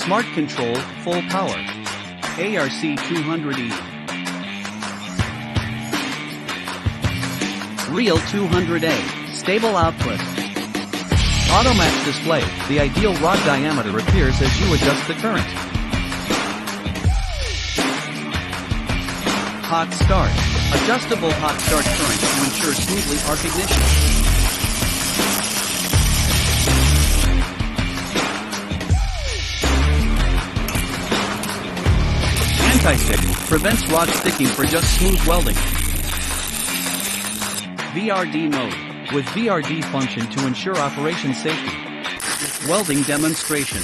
Smart Control, Full Power. ARC 200E. Real 200A, Stable Output. Automatic display, the ideal rod diameter appears as you adjust the current. Hot Start, adjustable hot start current to ensure smoothly arc ignition. Anti-stick, prevents rod sticking for just smooth welding. VRD mode, with VRD function to ensure operation safety. Welding demonstration.